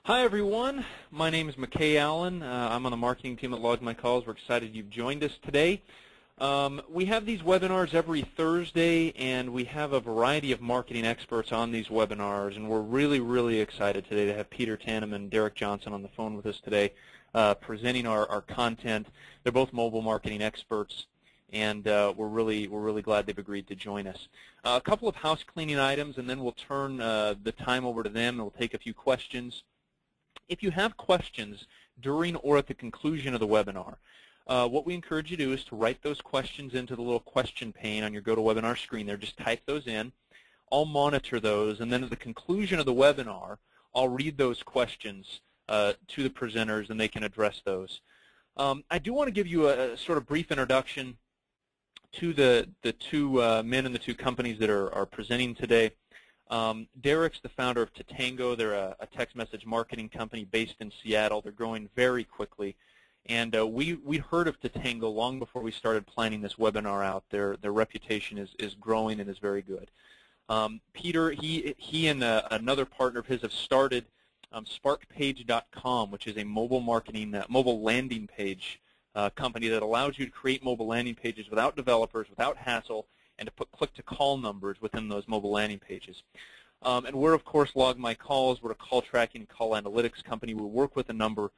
Hi everyone, my name is McKay Allen. I'm on the marketing team at Log My Calls. We're excited you've joined us today. We have these webinars every Thursday, and we have a variety of marketing experts on these webinars, and we're really excited today to have Peter Tanham and Derek Johnson on the phone with us today presenting our content. They're both mobile marketing experts, and we're really glad they've agreed to join us. A couple of house cleaning items, and then we'll turn the time over to them, and we'll take a few questions. If you have questions during or at the conclusion of the webinar, what we encourage you to do is to write those questions into the little question pane on your GoToWebinar screen there. Just type those in. I'll monitor those, and then at the conclusion of the webinar, I'll read those questions to the presenters, and they can address those. I do want to give you a sort of brief introduction to the two men and the two companies that are presenting today. Derek's the founder of Tatango. They're a text message marketing company based in Seattle. They're growing very quickly. And we heard of Tatango long before we started planning this webinar out. Their reputation is growing and is very good. Peter, he and another partner of his have started sparkpage.com, which is a mobile marketing, mobile landing page company that allows you to create mobile landing pages without developers, without hassle, and to put click-to-call numbers within those mobile landing pages. And we're, of course, Log My Calls. We're a call tracking and call analytics company. We work with a number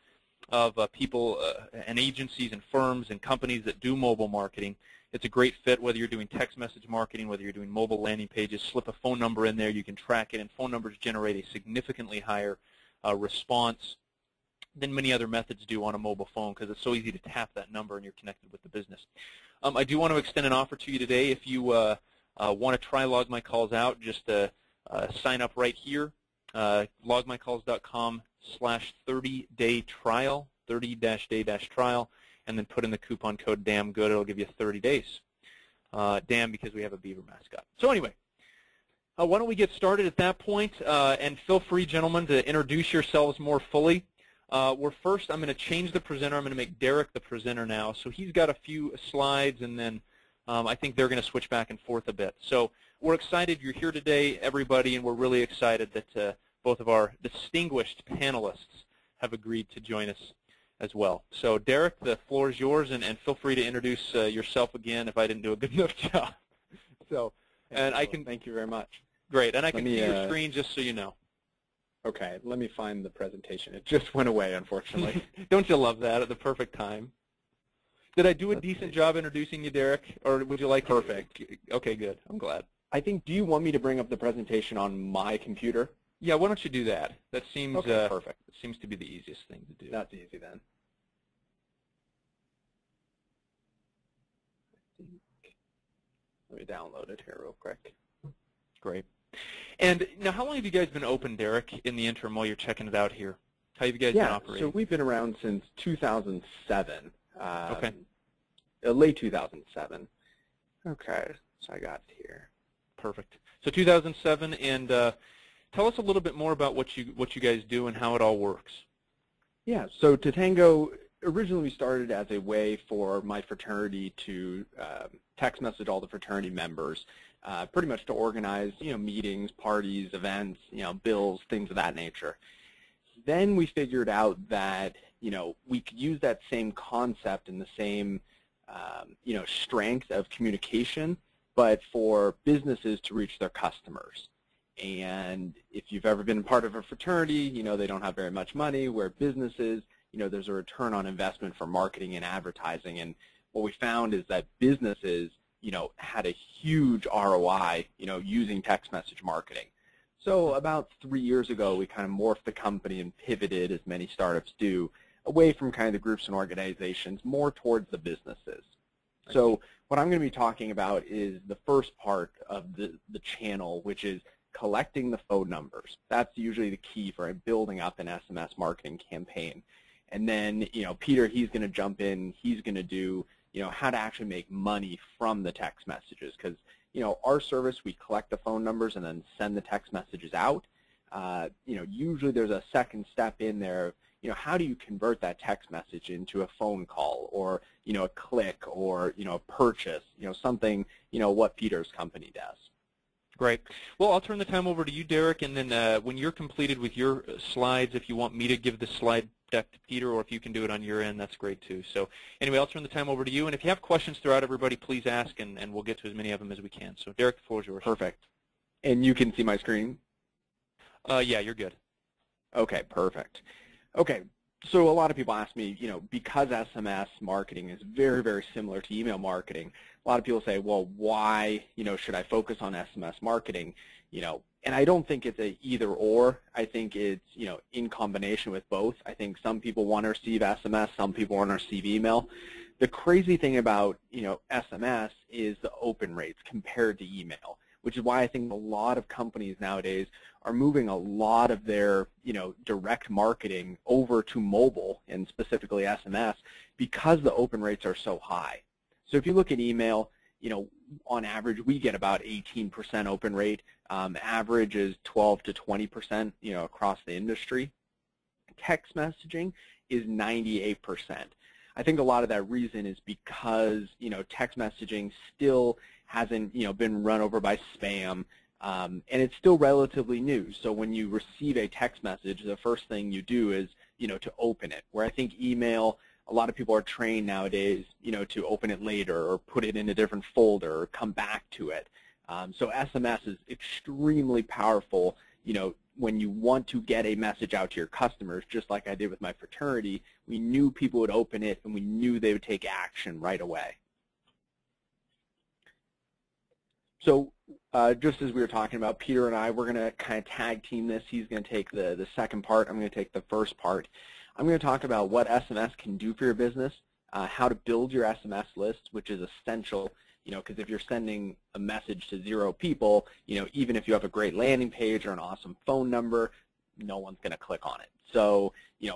of people and agencies and firms and companies that do mobile marketing. It's a great fit whether you're doing text message marketing, whether you're doing mobile landing pages. Slip a phone number in there. You can track it, and phone numbers generate a significantly higher response than many other methods do on a mobile phone because it's so easy to tap that number and you're connected with the business. I do want to extend an offer to you today. If you want to try Log My Calls out, just sign up right here, logmycalls.com/30-day trial, 30-day-trial, and then put in the coupon code DAMNGOOD. It'll give you 30 days. Damn, because we have a beaver mascot. So anyway, why don't we get started at that point, and feel free, gentlemen, to introduce yourselves more fully. I'm going to change the presenter. I'm going to make Derek the presenter now. So he's got a few slides, and then I think they're going to switch back and forth a bit. So we're excited you're here today, everybody, and we're really excited that both of our distinguished panelists have agreed to join us as well. So Derek, the floor is yours, and feel free to introduce yourself again if I didn't do a good enough job. So, and I can. Thank you very much. Great, and I can see your screen just so you know. Okay, let me find the presentation. It just went away, unfortunately. Don't you love that at the perfect time? Did I do a decent job introducing you, Derek, or would you like Perfect. Okay, good. I'm glad. I think, do you want me to bring up the presentation on my computer? Yeah, why don't you do that? That seems perfect. It seems to be the easiest thing to do. That's easy then. Let me download it here real quick. Great. And now, how long have you guys been open, Derek, in the interim while you're checking it out here? How have you guys been operating? So we've been around since 2007. Okay. Late 2007. Okay, so I got it here. Perfect. So 2007, and tell us a little bit more about what you guys do and how it all works. Yeah, so Tatango originally started as a way for my fraternity to text message all the fraternity members, pretty much to organize, meetings, parties, events, bills, things of that nature. Then we figured out that, we could use that same concept and the same, strength of communication, but for businesses to reach their customers. And if you've ever been part of a fraternity, they don't have very much money, where businesses, there's a return on investment for marketing and advertising. And what we found is that businesses, had a huge ROI, using text message marketing. So about 3 years ago, we kind of morphed the company and pivoted, as many startups do, away from kind of the groups and organizations, more towards the businesses. So what I'm going to be talking about is the first part of the channel, which is collecting the phone numbers. That's usually the key for building up an SMS marketing campaign. And then, Peter, he's going to jump in. He's going to do, how to actually make money from the text messages. Because, our service, we collect the phone numbers and then send the text messages out. Usually there's a second step in there. How do you convert that text message into a phone call or, a click or, a purchase, something, what Peter's company does. Great. Well, I'll turn the time over to you, Derek, and then when you're completed with your slides, if you want me to give the slide deck to Peter, or if you can do it on your end, that's great too. So anyway, I'll turn the time over to you, and if you have questions throughout, everybody, please ask, and we'll get to as many of them as we can. So Derek, the floor is yours. Perfect. And you can see my screen? Yeah, you're good. Okay, perfect. Okay, so a lot of people ask me, because SMS marketing is very, very similar to email marketing, a lot of people say, well, why, should I focus on SMS marketing? And I don't think it's a either or. I think it's, in combination with both. I think some people want to receive SMS, some people want to receive email. The crazy thing about, SMS is the open rates compared to email, which is why I think a lot of companies nowadays are moving a lot of their, direct marketing over to mobile and specifically SMS because the open rates are so high. So if you look at email, on average we get about 18% open rate. Average is 12 to 20%, across the industry. Text messaging is 98%. I think a lot of that reason is because, text messaging still hasn't, been run over by spam, and it's still relatively new. So when you receive a text message, the first thing you do is, to open it. Where I think email, a lot of people are trained nowadays, to open it later or put it in a different folder or come back to it. So SMS is extremely powerful, when you want to get a message out to your customers, just like I did with my fraternity. We knew people would open it and we knew they would take action right away. So just as we were talking about, Peter and I, we're going to kind of tag team this. He's going to take the second part. I'm going to take the first part. I'm going to talk about what SMS can do for your business, how to build your SMS list, which is essential, because if you're sending a message to 0 people, even if you have a great landing page or an awesome phone number, no one's going to click on it. So,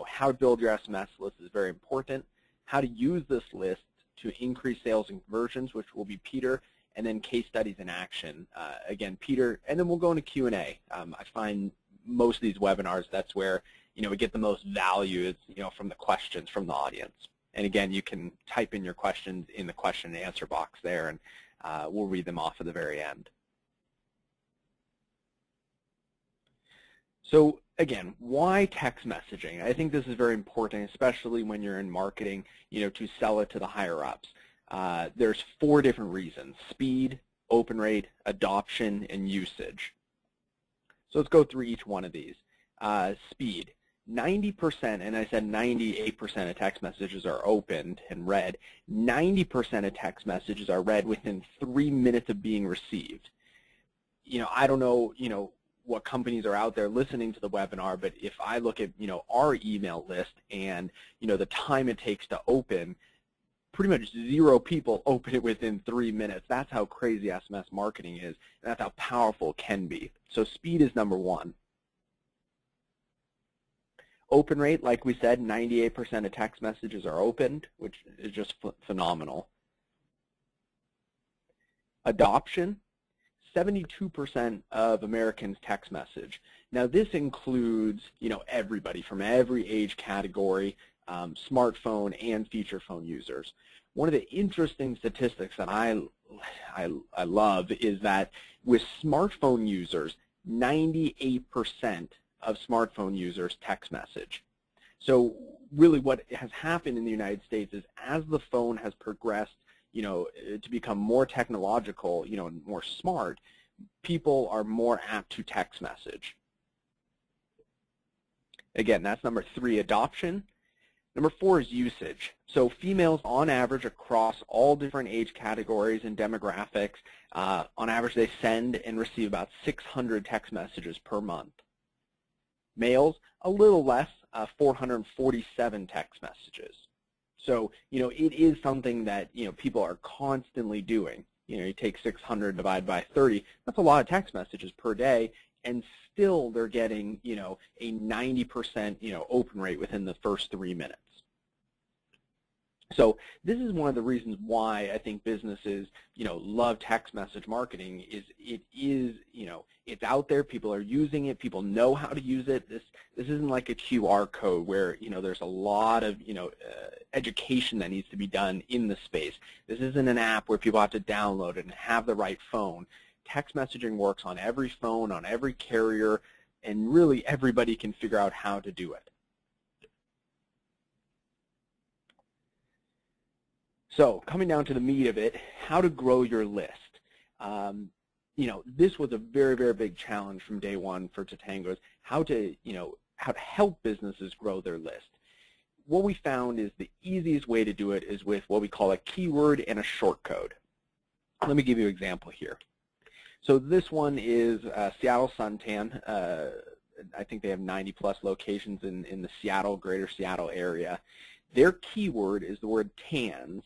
how to build your SMS list is very important. How to use this list to increase sales and conversions, which will be Peter, and then case studies in action, again, Peter, and then we'll go into Q&A. I find most of these webinars, that's where, we get the most value is, from the questions from the audience. And again, you can type in your questions in the question and answer box there, and we'll read them off at the very end. So again, why text messaging? I think this is very important, especially when you're in marketing, to sell it to the higher ups. There's 4 different reasons: speed, open rate, adoption, and usage. So let's go through each one of these. Speed. 90%, and I said 98% of text messages are opened and read. 90% of text messages are read within 3 minutes of being received. I don't know, what companies are out there listening to the webinar, but if I look at, our email list and, the time it takes to open, pretty much 0 people open it within 3 minutes. That's how crazy SMS marketing is, and that's how powerful it can be. So speed is number 1. Open rate, like we said, 98% of text messages are opened, which is just phenomenal. Adoption, 72% of Americans text message. Now this includes, everybody from every age category, smartphone and feature phone users. One of the interesting statistics that I love is that with smartphone users, 98% of smartphone users text message. So really what has happened in the United States is as the phone has progressed, to become more technological, and more smart, people are more apt to text message. Again, that's number 3, adoption. Number 4 is usage. So females, on average, across all different age categories and demographics, on average, they send and receive about 600 text messages per month. Males, a little less, 447 text messages. So, it is something that, people are constantly doing. You take 600 divided by 30, that's a lot of text messages per day, and still they're getting, a 90%, open rate within the first 3 minutes. So this is one of the reasons why I think businesses, love text message marketing. Is it is, it's out there. People are using it. People know how to use it. This isn't like a QR code where, there's a lot of, education that needs to be done in the space. This isn't an app where people have to download it and have the right phone. text messaging works on every phone, on every carrier, and really everybody can figure out how to do it. So coming down to the meat of it, how to grow your list. This was a very, very big challenge from day one for Tatango, is how to help businesses grow their list. What we found is the easiest way to do it is with what we call a keyword and a short code. Let me give you an example here. So this one is Seattle Suntan. I think they have 90+ locations in the Seattle, greater Seattle area. Their keyword is the word TANS,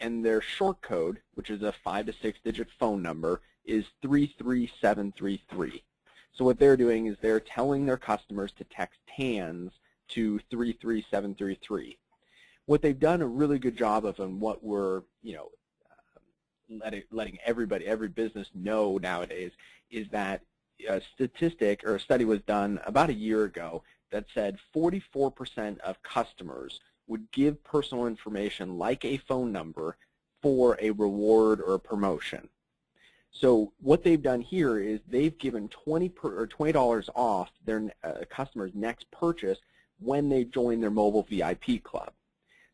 and their short code, which is a 5 to 6 digit phone number, is 33733. So what they're doing is they're telling their customers to text TANS to 33733. What they've done a really good job of, and what we're letting every business know nowadays, is that a statistic or a study was done about a year ago that said 44% of customers would give personal information like a phone number for a reward or a promotion. So what they've done here is they've given $20 off their customers' next purchase when they join their mobile VIP club.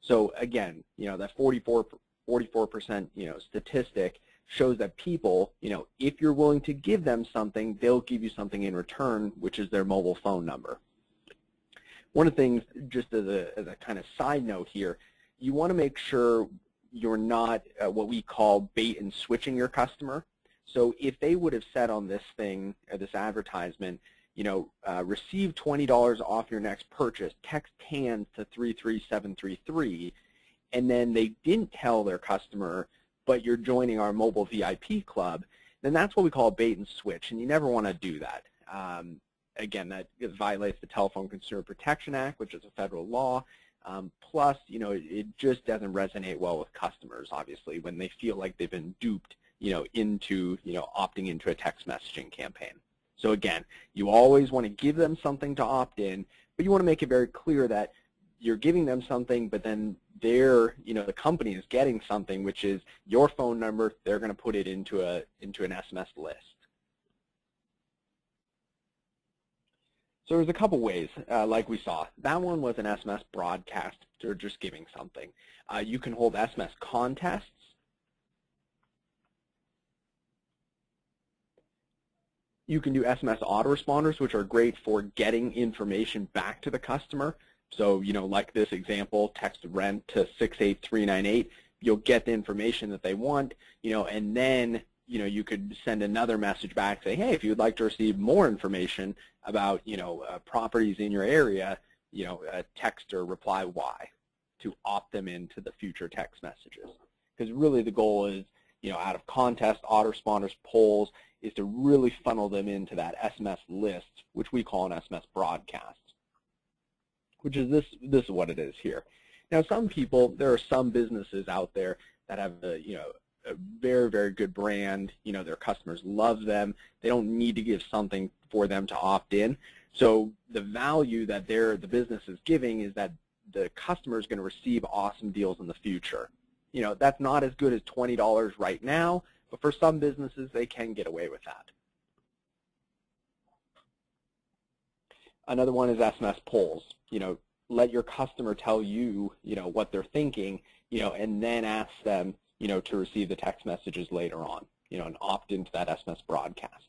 So again, that 44% statistic shows that people, if you're willing to give them something, they'll give you something in return, which is their mobile phone number. One of the things, just as a kind of side note here, you want to make sure you're not what we call bait and switching your customer. So if they would have said on this thing, this advertisement, receive $20 off your next purchase, text TANS to 33733, and then they didn't tell their customer, but you're joining our mobile VIP club, then that's what we call bait and switch, and you never want to do that. Again, that violates the Telephone Consumer Protection Act, which is a federal law. Plus, it just doesn't resonate well with customers, obviously, when they feel like they've been duped, into, opting into a text messaging campaign. So again, you always want to give them something to opt in, but you want to make it very clear that you're giving them something, but then the company is getting something, which is your phone number. They're going to put it into an SMS list. So there's a couple ways, like we saw. That one was an SMS broadcast, or just giving something. You can hold SMS contests. You can do SMS autoresponders, which are great for getting information back to the customer. So, like this example, text rent to 68398. You'll get the information that they want, and then you could send another message back, say, hey, if you'd like to receive more information about, properties in your area, text or reply Y to opt them into the future text messages. Because really the goal is, out of contests, autoresponders, polls, is to really funnel them into that SMS list, which we call an SMS broadcast, which is this is what it is here. Now, there are some businesses out there that have a very, very good brand. Their customers love them. They don't need to give something for them to opt in. So the value that the business is giving is that the customer is going to receive awesome deals in the future. That's not as good as $20 right now, but for some businesses, they can get away with that. Another one is SMS polls. Let your customer tell you, what they're thinking, and then ask them, to receive the text messages later on, and opt into that SMS broadcast.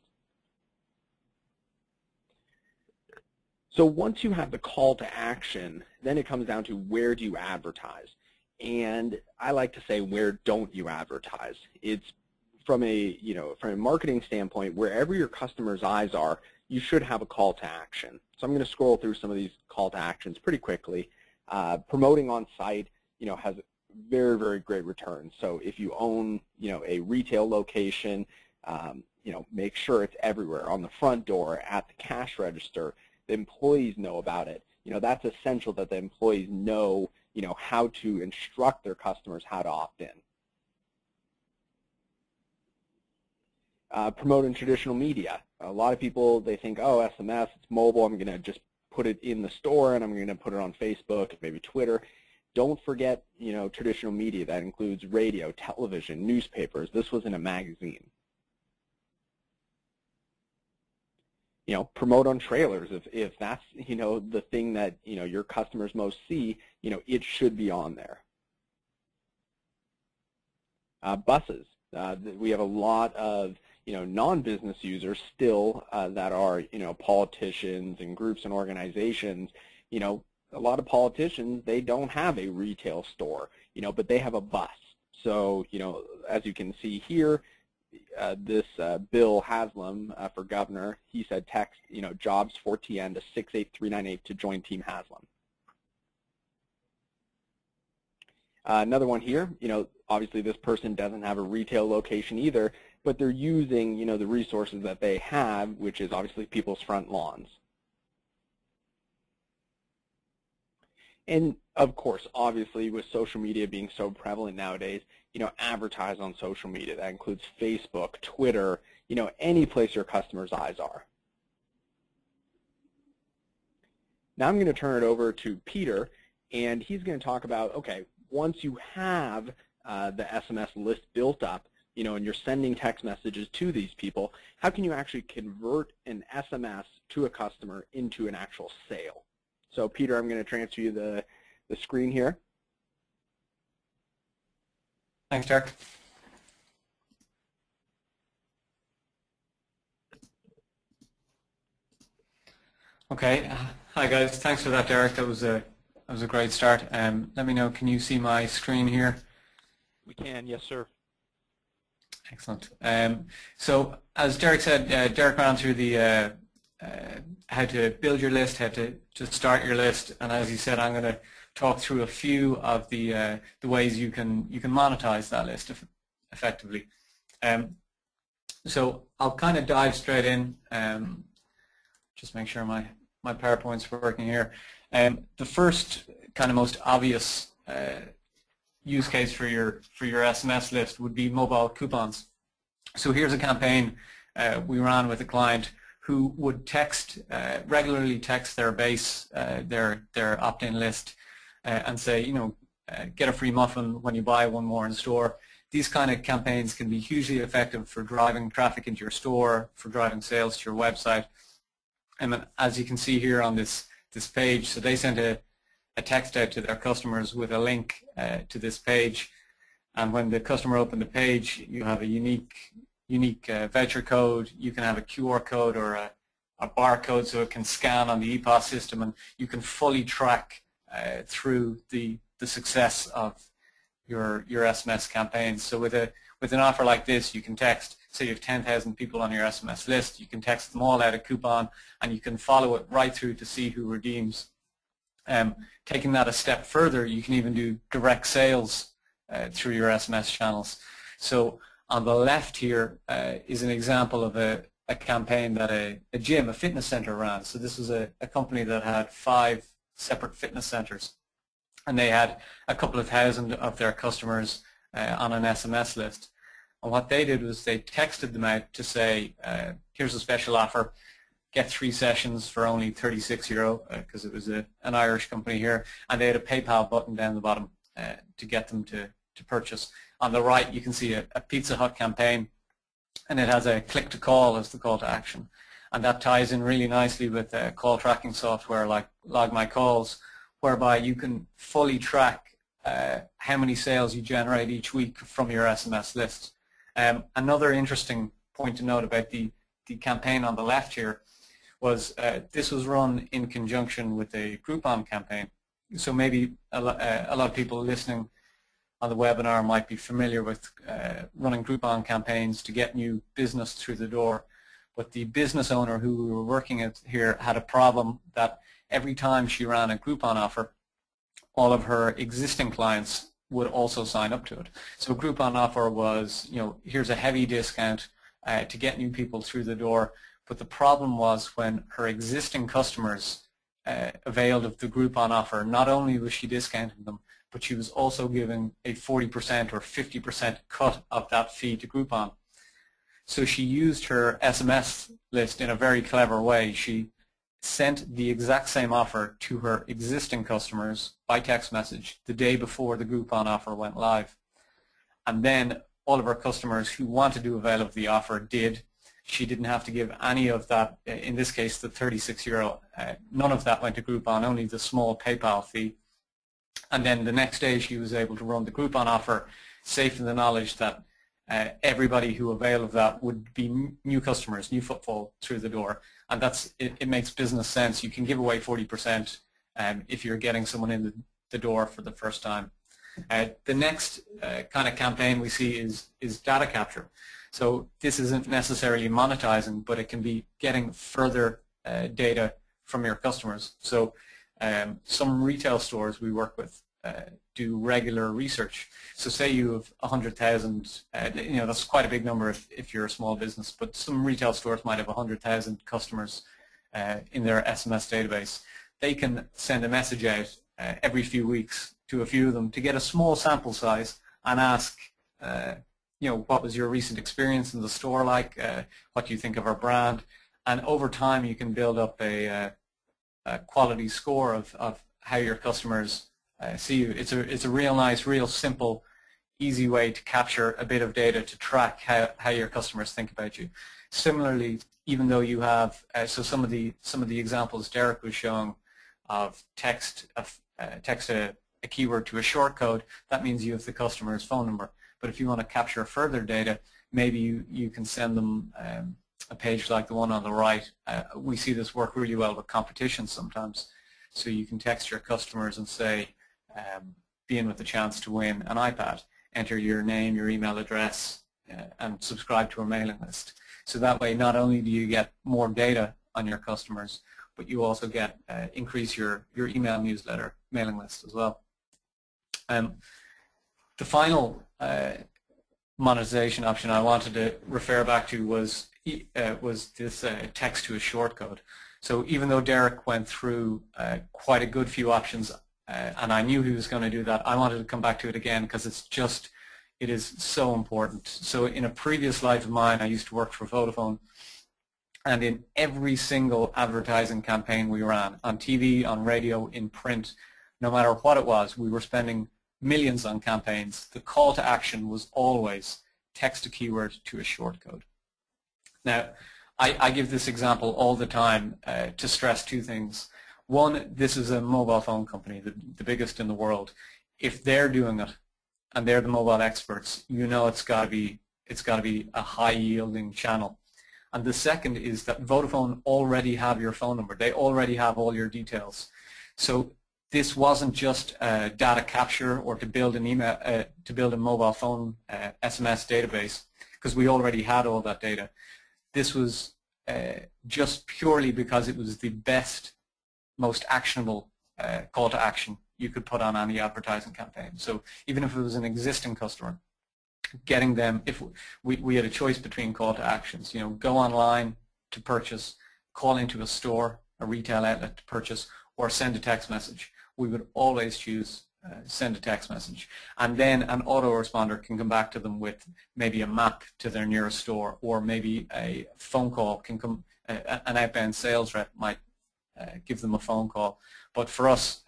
So once you have the call to action, then it comes down to where do you advertise? And I like to say, where don't you advertise? It's from a marketing standpoint, wherever your customer's eyes are, you should have a call to action. So I'm going to scroll through some of these call to actions pretty quickly. Promoting on site, has very, very great returns. So if you own, a retail location, make sure it's everywhere, on the front door, at the cash register. The employees know about it. That's essential that the employees know, how to instruct their customers how to opt in. Promote in traditional media. A lot of people, they think, oh, SMS, it's mobile, I'm going to just put it in the store and I'm going to put it on Facebook, maybe Twitter. Don't forget, traditional media. That includes radio, television, newspapers. This was in a magazine. promote on trailers. If that's, the thing that, your customers most see, it should be on there. Buses. We have a lot of, non-business users still that are, politicians and groups and organizations. A lot of politicians, they don't have a retail store, but they have a bus. So, as you can see here, this Bill Haslam for governor, he said text, jobs for TN to 68398 to join Team Haslam. Another one here, obviously this person doesn't have a retail location either, but they're using, the resources that they have, which is obviously people's front lawns. And of course, obviously, with social media being so prevalent nowadays, advertise on social media. That includes Facebook, Twitter, any place your customers' eyes are. Now I'm going to turn it over to Peter, and he's going to talk about, okay, once you have the SMS list built up, and you're sending text messages to these people, how can you actually convert an SMS to a customer into an actual sale? So Peter, I'm going to transfer you the screen here. Thanks, Derek. Okay. Hi guys. Thanks for that, Derek. That was a great start. Let me know. Can you see my screen here? We can. Yes, sir. Excellent. So as Derek said, Derek ran through the how to build your list, how to start your list, and as he said, I'm going to talk through a few of the ways you can monetize that list effectively. So I'll kind of dive straight in. Just make sure my PowerPoint's working here. The first kind of most obvious use case for your SMS list would be mobile coupons. So here's a campaign we ran with a client who would regularly text their base, their opt-in list, and say, get a free muffin when you buy one more in store. These kind of campaigns can be hugely effective for driving traffic into your store, for driving sales to your website. And as you can see here on this page, so they sent a text out to their customers with a link to this page, and when the customer opened the page, you have a unique voucher code. You can have a QR code or a barcode, so it can scan on the EPOS system, and you can fully track through the success of your SMS campaigns. So with an offer like this, you can text, say you have 10,000 people on your SMS list, you can text them all out a coupon, and you can follow it right through to see who redeems. Taking that a step further, you can even do direct sales through your SMS channels. So on the left here is an example of a campaign that a gym, a fitness center ran. So this was a company that had 5 separate fitness centers, and they had a couple of thousand of their customers on an SMS list. And what they did was they texted them out to say, here's a special offer, get 3 sessions for only €36, because it was an Irish company here, and they had a PayPal button down the bottom to get them to purchase. On the right, you can see a Pizza Hut campaign, and it has a click to call as the call to action, and that ties in really nicely with call tracking software like Log My Calls, whereby you can fully track how many sales you generate each week from your SMS list. Another interesting point to note about the campaign on the left here was this was run in conjunction with a Groupon campaign. So maybe a lot of people listening on the webinar might be familiar with running Groupon campaigns to get new business through the door. But the business owner who we were working at here had a problem that every time she ran a Groupon offer, all of her existing clients would also sign up to it. So a Groupon offer was, here's a heavy discount to get new people through the door. But the problem was when her existing customers availed of the Groupon offer, not only was she discounting them, but she was also giving a 40% or 50% cut of that fee to Groupon. So she used her SMS list in a very clever way. She sent the exact same offer to her existing customers by text message the day before the Groupon offer went live. And then all of her customers who wanted to avail of the offer did, She didn't have to give any of that, in this case the €36, none of that went to Groupon, only the small PayPal fee. And then the next day she was able to run the Groupon offer, safe in the knowledge that everybody who availed of that would be new customers, new footfall through the door. And it makes business sense. You can give away 40% if you're getting someone in the door for the first time. The next kind of campaign we see is data capture. So this isn't necessarily monetizing, but it can be getting further data from your customers. So some retail stores we work with do regular research. So say you have 100,000, that's quite a big number if you're a small business, but some retail stores might have 100,000 customers in their SMS database. They can send a message out every few weeks to a few of them to get a small sample size and ask, what was your recent experience in the store like? What do you think of our brand? And over time, you can build up a quality score of how your customers see you. It's a real nice, real simple, easy way to capture a bit of data to track how your customers think about you. Similarly, even though you have so some of the examples Derek was showing of text a keyword to a short code, that means you have the customer's phone number. But if you want to capture further data, maybe you can send them a page like the one on the right. We see this work really well with competitions sometimes. So you can text your customers and say, be in with the chance to win an iPad. Enter your name, your email address, and subscribe to our mailing list. So that way, not only do you get more data on your customers, but you also get increase your email newsletter mailing list as well. The final monetization option I wanted to refer back to was this text to a short code. So even though Derek went through quite a good few options, and I knew he was going to do that, I wanted to come back to it again because it is so important. So in a previous life of mine, I used to work for Vodafone, and in every single advertising campaign we ran, on TV, on radio, in print, no matter what it was, we were spending millions on campaigns. The call to action was always text a keyword to a short code. Now, I give this example all the time to stress two things. One, this is a mobile phone company, the biggest in the world. If they're doing it and they're the mobile experts, it's got to be a high-yielding channel. And the second is that Vodafone already have your phone number. They already have all your details. So this wasn't just data capture or to build an email, to build a mobile phone SMS database, because we already had all that data. This was just purely because it was the best, most actionable call to action you could put on any advertising campaign. So even if it was an existing customer, getting them, if we had a choice between call to actions, go online to purchase, call into a store, a retail outlet to purchase, or send a text message, we would always choose send a text message. And then an autoresponder can come back to them with maybe a map to their nearest store, or maybe a phone call can come, an outbound sales rep might give them a phone call. But for us,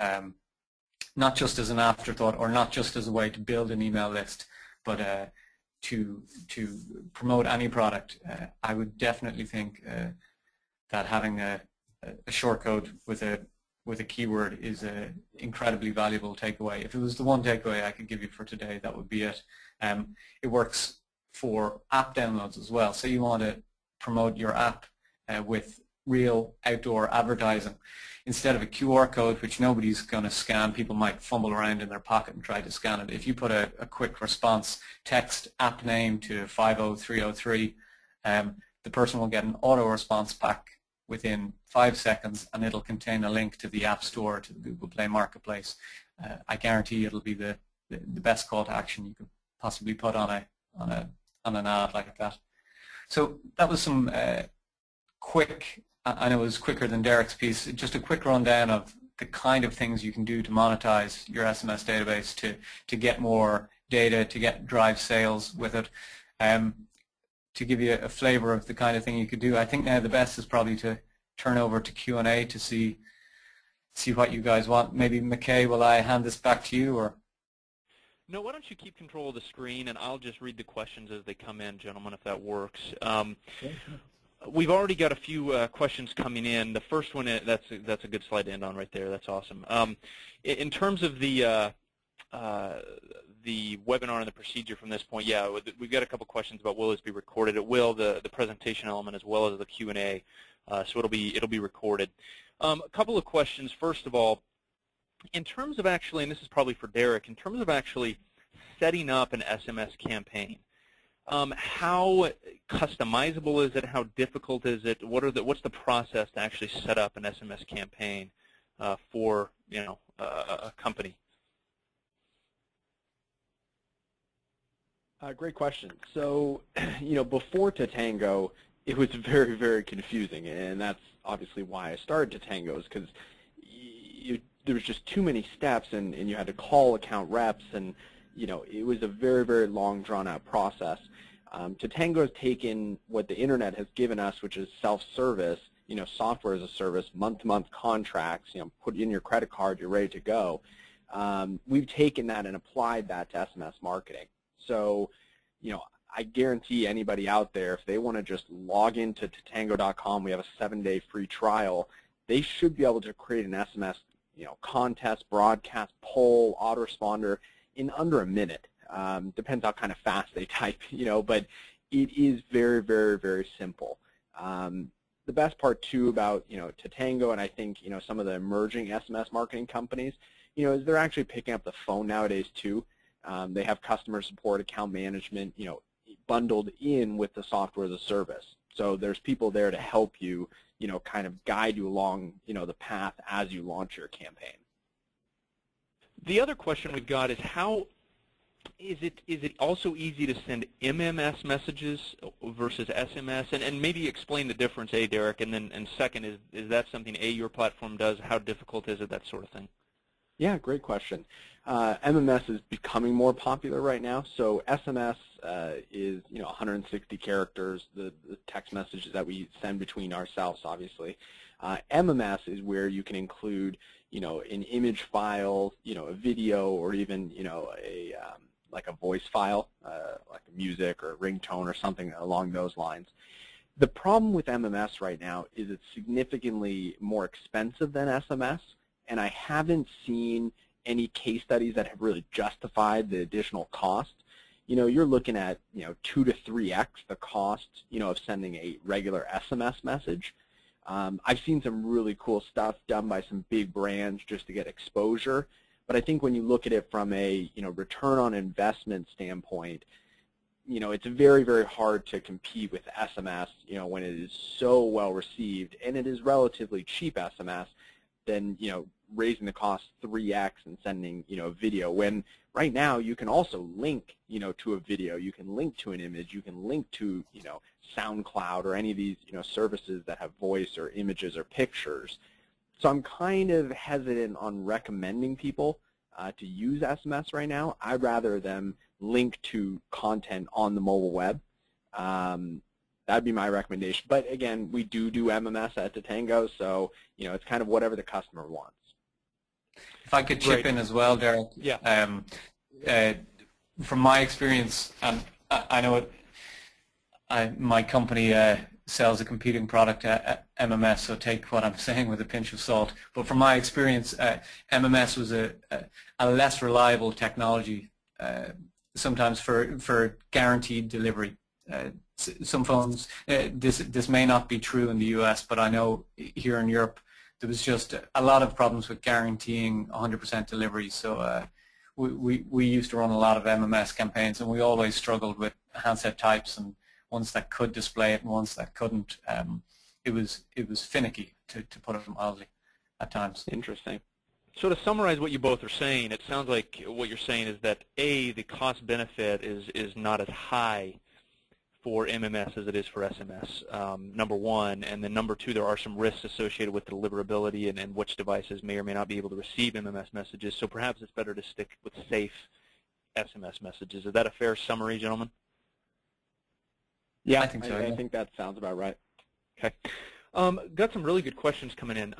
not just as an afterthought or not just as a way to build an email list, but to promote any product, I would definitely think that having a shortcode with a keyword is an incredibly valuable takeaway. If it was the one takeaway I could give you for today, that would be it. It works for app downloads as well. So you want to promote your app with real outdoor advertising. Instead of a QR code, which nobody's going to scan, people might fumble around in their pocket and try to scan it. If you put a quick response, text app name to 50303, the person will get an auto response back within 5 seconds, and it'll contain a link to the App Store, to the Google Play Marketplace. I guarantee it'll be the best call to action you could possibly put on an ad like that. So that was some quick, I know it was quicker than Derek's piece, just a quick rundown of the kind of things you can do to monetize your SMS database to get more data, to drive sales with it. To give you a flavor of the kind of thing you could do, I think now the best is probably to turn over to Q&A to see what you guys want. Maybe McKay, will I hand this back to you? Or No, why don't you keep control of the screen, and I'll just read the questions as they come in, gentlemen, if that works. We've already got a few questions coming in. The first one, that's a good slide to end on right there. That's awesome. In terms of the webinar and the procedure from this point, yeah, we've got a couple questions about will this be recorded. It will, the presentation element as well as the Q&A, so it'll be recorded. A couple of questions. First of all, in terms of actually, and this is probably for Derek, in terms of actually setting up an SMS campaign, how customizable is it? How difficult is it? What's the process to actually set up an SMS campaign for a company? Great question. So, before Tatango, it was very, very confusing, and that's obviously why I started Tatango, is because there was just too many steps, and you had to call account reps, and it was a very, very long, drawn-out process. Tatango has taken what the internet has given us, which is self-service, software as a service, month-to-month contracts. Put in your credit card, you're ready to go. We've taken that and applied that to SMS marketing. So, I guarantee anybody out there, if they want to just log into Tatango.com, we have a 7-day free trial. They should be able to create an SMS, contest, broadcast, poll, autoresponder in under a minute. Depends how kind of fast they type, but it is very, very, very simple. The best part too about Tatango, and I think some of the emerging SMS marketing companies, is they're actually picking up the phone nowadays too. They have customer support, account management, bundled in with the software as a service. So there's people there to help you, kind of guide you along, the path as you launch your campaign. The other question we've got is how is it also easy to send MMS messages versus SMS? And maybe explain the difference, Derek, and second, is that something your platform does? How difficult is it, that sort of thing? Yeah, great question. MMS is becoming more popular right now. So SMS is 160 characters, the text messages that we send between ourselves, obviously. MMS is where you can include an image file, a video, or even like a voice file, like music or ringtone or something along those lines. The problem with MMS right now is it's significantly more expensive than SMS. And I haven't seen any case studies that have really justified the additional cost. You're looking at 2 to 3x the cost of sending a regular SMS message. I've seen some really cool stuff done by some big brands just to get exposure. But I think when you look at it from a return on investment standpoint, it's very, very hard to compete with SMS when it is so well received, and it is relatively cheap SMS. Than raising the cost 3x and sending a video, when right now you can also link to a video, you can link to an image, you can link to SoundCloud or any of these services that have voice or images or pictures. So I'm kind of hesitant on recommending people to use SMS right now. I'd rather them link to content on the mobile web. That'd be my recommendation. But again, we do MMS at Tatango, so it's kind of whatever the customer wants. If I could chip in as well, Derek. Yeah. From my experience, and I know my company sells a competing product at MMS, so take what I'm saying with a pinch of salt. But from my experience, MMS was a less reliable technology, sometimes for guaranteed delivery. Some phones, this may not be true in the US, but I know here in Europe there was just a lot of problems with guaranteeing 100% delivery. So we used to run a lot of MMS campaigns, and we always struggled with handset types and ones that could display it and ones that couldn't. It was finicky, to put it mildly, at times. Interesting. So to summarize what you both are saying, it sounds like what you're saying is that the cost benefit is not as high for MMS as it is for SMS, number one, and then number two, there are some risks associated with deliverability and which devices may or may not be able to receive MMS messages, so perhaps it's better to stick with safe SMS messages. Is that a fair summary, gentlemen? Yeah, I think so. I think that sounds about right. Okay. Got some really good questions coming in.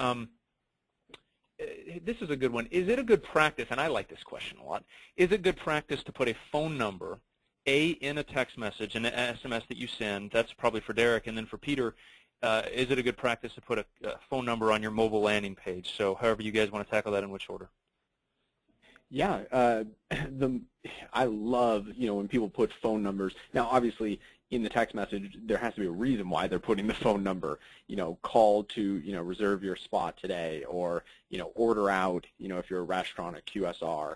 this is a good one. Is it a good practice, and I like this question a lot, is it good practice to put a phone number, in a text message, an SMS that you send? That's probably for Derek. And then for Peter, is it a good practice to put a phone number on your mobile landing page? So however you guys want to tackle that, in which order? Yeah, I love, when people put phone numbers. Now, obviously, in the text message, there has to be a reason why they're putting the phone number. Call to, reserve your spot today, or, order out, if you're a restaurant at QSR.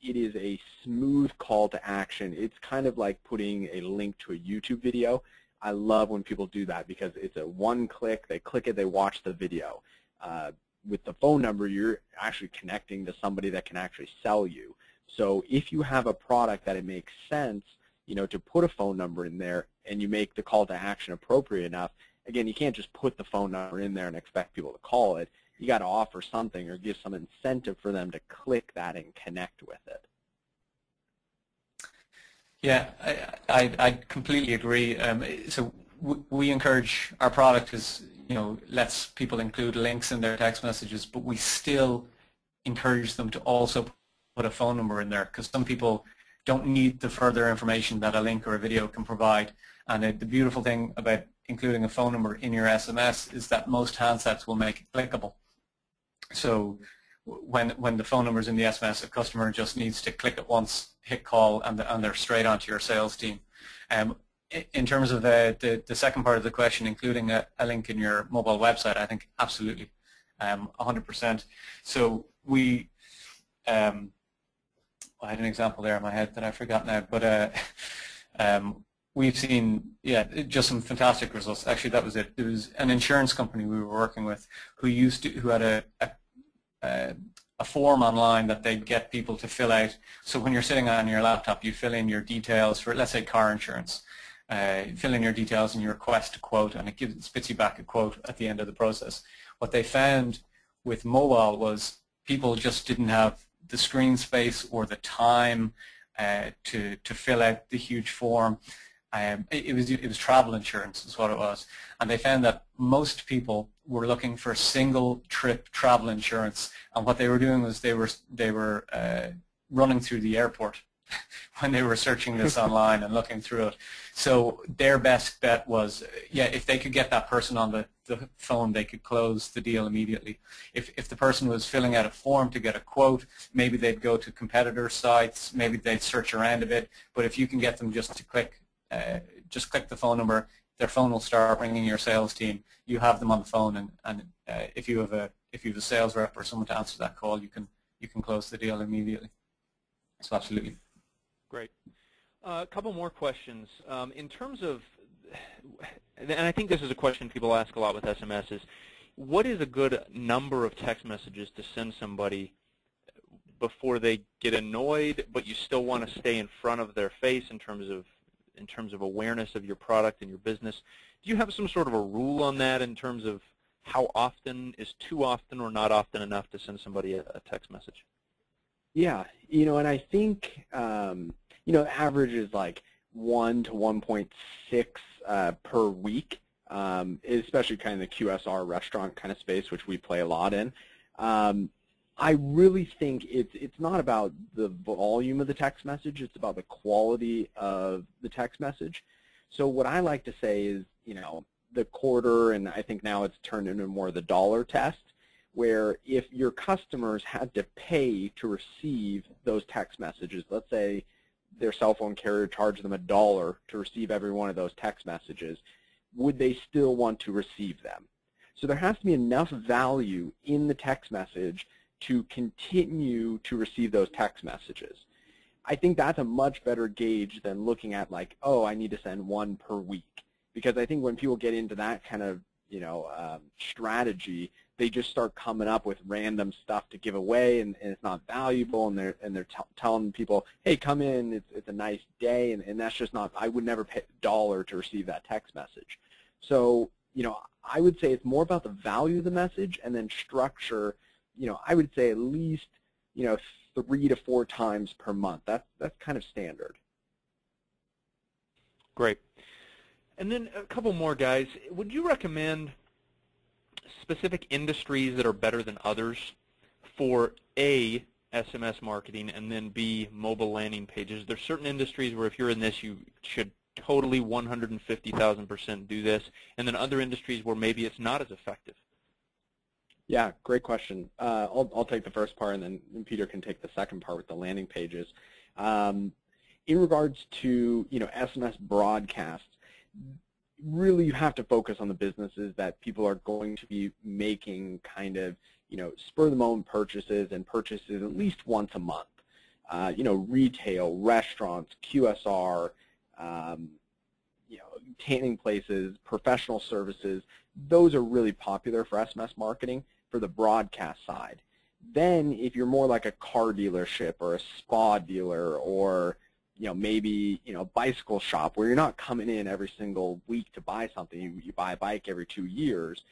It is a smooth call to action. It's kind of like putting a link to a YouTube video. I love when people do that because it's a one click. They click it, they watch the video. With the phone number, you're actually connecting to somebody that can actually sell you. So if you have a product that it makes sense, to put a phone number in there, and you make the call to action appropriate enough, again, you can't just put the phone number in there and expect people to call it. You got to offer something or give some incentive for them to click that and connect with it. Yeah, I completely agree. So we encourage, our product is, lets people include links in their text messages, but we still encourage them to also put a phone number in there, because some people don't need the further information that a link or a video can provide. And the beautiful thing about including a phone number in your SMS is that most handsets will make it clickable. So when the phone number is in the SMS, a customer just needs to click it once, hit call, and they're straight onto your sales team. In terms of the second part of the question, including a link in your mobile website, I think absolutely, 100%. So we, I had an example there in my head that I forgot now, but we've seen, just some fantastic results. Actually, that was it. It was an insurance company we were working with who had a form online that they'd get people to fill out. So when you're sitting on your laptop, you fill in your details for, let's say, car insurance. Fill in your details and you request a quote, and it spits you back a quote at the end of the process. What they found with mobile was people just didn't have the screen space or the time to fill out the huge form. It was travel insurance is what it was, and they found that most people were looking for single trip travel insurance, and what they were doing was they were running through the airport when they were searching this online and looking through it. So their best bet was, if they could get that person on the phone, they could close the deal immediately. If the person was filling out a form to get a quote, maybe they'd go to competitor sites, maybe they'd search around a bit, but if you can get them just to click the phone number, their phone will start ringing your sales team. You have them on the phone, and if you have a sales rep or someone to answer that call, you can close the deal immediately. So absolutely. Great. A couple more questions. In terms of, and I think this is a question people ask a lot with SMS, is what is a good number of text messages to send somebody before they get annoyed, but you still want to stay in front of their face in terms of awareness of your product and your business? Do you have some sort of a rule on that in terms of how often is too often or not often enough to send somebody a text message? Yeah, and I think, the average is like 1 to 1.6 per week, especially kind of the QSR restaurant kind of space, which we play a lot in. I really think it's not about the volume of the text message, it's about the quality of the text message. So what I like to say is, the quarter, and I think now it's turned into more the dollar test, where if your customers had to pay to receive those text messages, let's say their cell phone carrier charged them $1 to receive every one of those text messages, would they still want to receive them? So there has to be enough value in the text message to continue to receive those text messages. I think that's a much better gauge than looking at like, oh, I need to send one per week. Because I think when people get into that kind of, strategy, they just start coming up with random stuff to give away, and it's not valuable, and they're telling people, hey, come in, it's a nice day, and that's just not, I would never pay $1 to receive that text message. So, I would say it's more about the value of the message, and then structure, I would say at least, 3 to 4 times per month. That's kind of standard. Great. And then a couple more, guys. Would you recommend specific industries that are better than others for A, SMS marketing, and then B, mobile landing pages. There's certain industries where if you're in this, you should totally 150,000% do this, and then other industries where maybe it's not as effective. Yeah, great question. I'll take the first part, and then Peter can take the second part with the landing pages. In regards to SMS broadcasts, really you have to focus on the businesses that people are going to be making kind of spur-of-the-moment purchases and purchases at least once a month. Retail, restaurants, QSR, tanning places, professional services. Those are really popular for SMS marketing for the broadcast side. Then if you're more like a car dealership or a spa dealer or maybe a bicycle shop where you're not coming in every single week to buy something, you buy a bike every 2 years,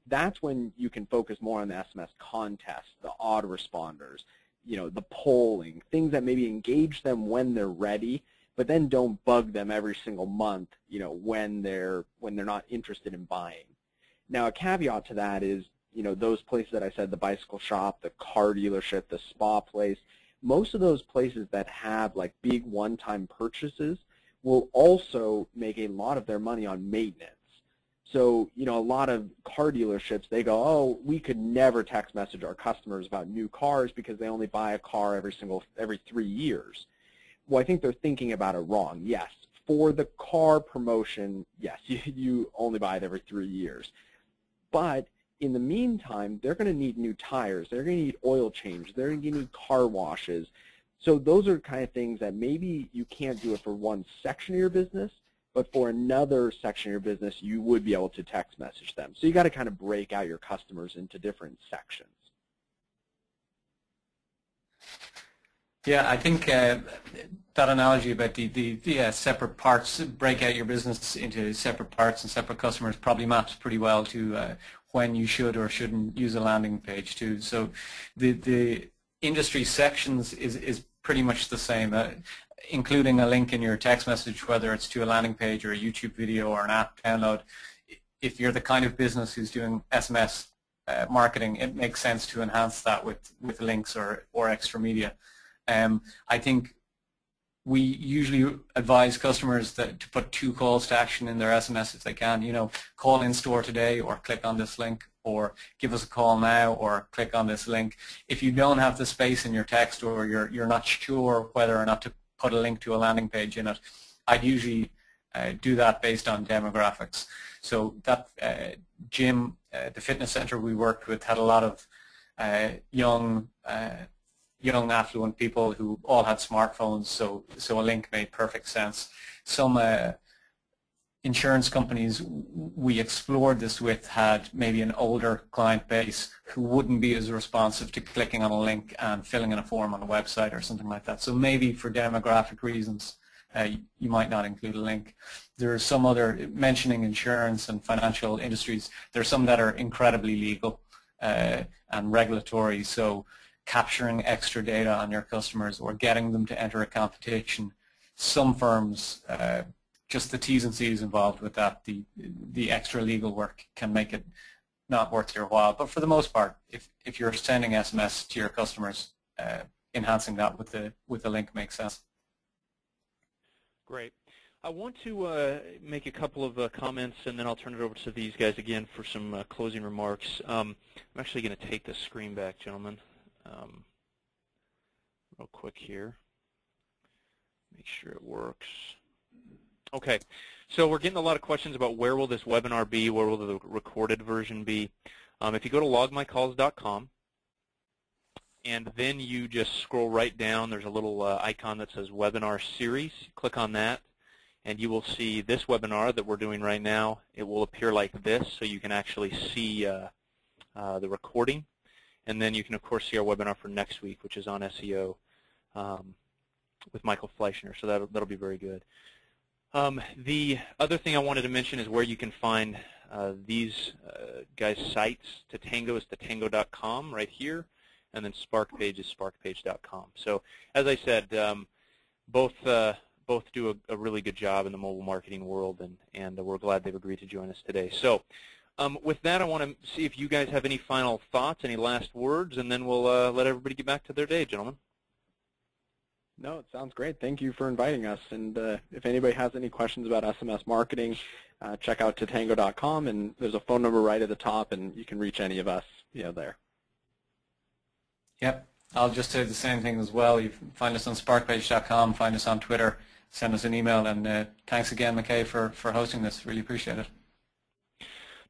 that's when you can focus more on the SMS contests, the autoresponders, the polling, things that maybe engage them when they're ready, but then don't bug them every single month, when they're not interested in buying. Now, a caveat to that is, those places that I said, the bicycle shop, the car dealership, the spa place, most of those places that have like big one-time purchases will also make a lot of their money on maintenance. So, a lot of car dealerships, they go, oh, we could never text message our customers about new cars because they only buy a car every 3 years. Well, I think they're thinking about it wrong. Yes, for the car promotion, yes, you only buy it every 3 years. But in the meantime, they're going to need new tires. They're going to need oil change. They're going to need car washes. So those are kind of things that maybe you can't do it for one section of your business, but for another section of your business, you would be able to text message them. So you got to kind of break out your customers into different sections. Yeah, I think that analogy about the separate parts, break out your business into separate parts and separate customers, probably maps pretty well to when you should or shouldn't use a landing page too. So the industry sections is pretty much the same, including a link in your text message, whether it's to a landing page or a YouTube video or an app download. If you're the kind of business who's doing SMS marketing, it makes sense to enhance that with links or extra media. I think we usually advise customers to put 2 calls to action in their SMS if they can. Call in store today, or click on this link, or give us a call now, or click on this link. If you don't have the space in your text, or you're not sure whether or not to put a link to a landing page in it, I'd usually do that based on demographics. So that gym, the fitness center we worked with, had a lot of young affluent people who all had smartphones, so a link made perfect sense. Some insurance companies we explored this with had maybe an older client base who wouldn't be as responsive to clicking on a link and filling in a form on a website or something like that. So maybe for demographic reasons, you might not include a link. There are some other, mentioning insurance and financial industries, there are some that are incredibly legal and regulatory, so capturing extra data on your customers or getting them to enter a competition. Some firms, just the T's and C's involved with that, the extra legal work can make it not worth your while. But for the most part, if you're sending SMS to your customers, enhancing that with a link makes sense. Great. I want to make a couple of comments, and then I'll turn it over to these guys again for some closing remarks. I'm actually going to take the screen back, gentlemen. Real quick here. Make sure it works. Okay, so we're getting a lot of questions about where will this webinar be, where will the recorded version be. If you go to logmycalls.com and then you just scroll right down, there's a little icon that says Webinar Series. Click on that and you will see this webinar that we're doing right now. It will appear like this, so you can actually see the recording. And then you can, of course, see our webinar for next week, which is on SEO with Michael Fleischner, so that'll be very good. The other thing I wanted to mention is where you can find these guys' sites. Tatango is tatango.com right here, and then SparkPage is sparkpage.com. So as I said, both do a really good job in the mobile marketing world, and we're glad they've agreed to join us today. So With that, I want to see if you guys have any final thoughts, any last words, and then we'll let everybody get back to their day, gentlemen. No, it sounds great. Thank you for inviting us. And if anybody has any questions about SMS marketing, check out tatango.com, and there's a phone number right at the top, and you can reach any of us there. Yep. I'll just say the same thing as well. You can find us on sparkpage.com, find us on Twitter, send us an email, and thanks again, McKay, for hosting this. Really appreciate it.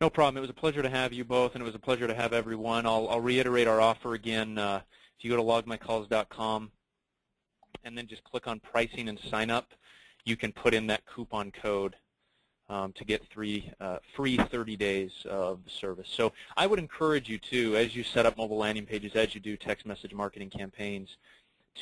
No problem. It was a pleasure to have you both, and it was a pleasure to have everyone. I'll reiterate our offer again. If you go to logmycalls.com and then just click on pricing and sign up, you can put in that coupon code to get free 30 days of the service. So I would encourage you to, as you set up mobile landing pages, as you do text message marketing campaigns,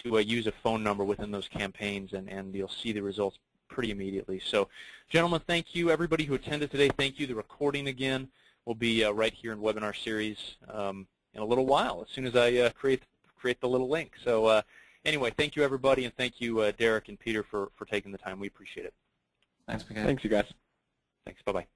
to use a phone number within those campaigns, and you'll see the results pretty immediately. So, gentlemen, thank you. Everybody who attended today, thank you. The recording, again, will be right here in webinar series in a little while, as soon as I create the little link. So anyway, thank you, everybody, and thank you, Derek and Peter, for taking the time. We appreciate it. Thanks, McKay. Thanks, you guys. Thanks. Bye-bye.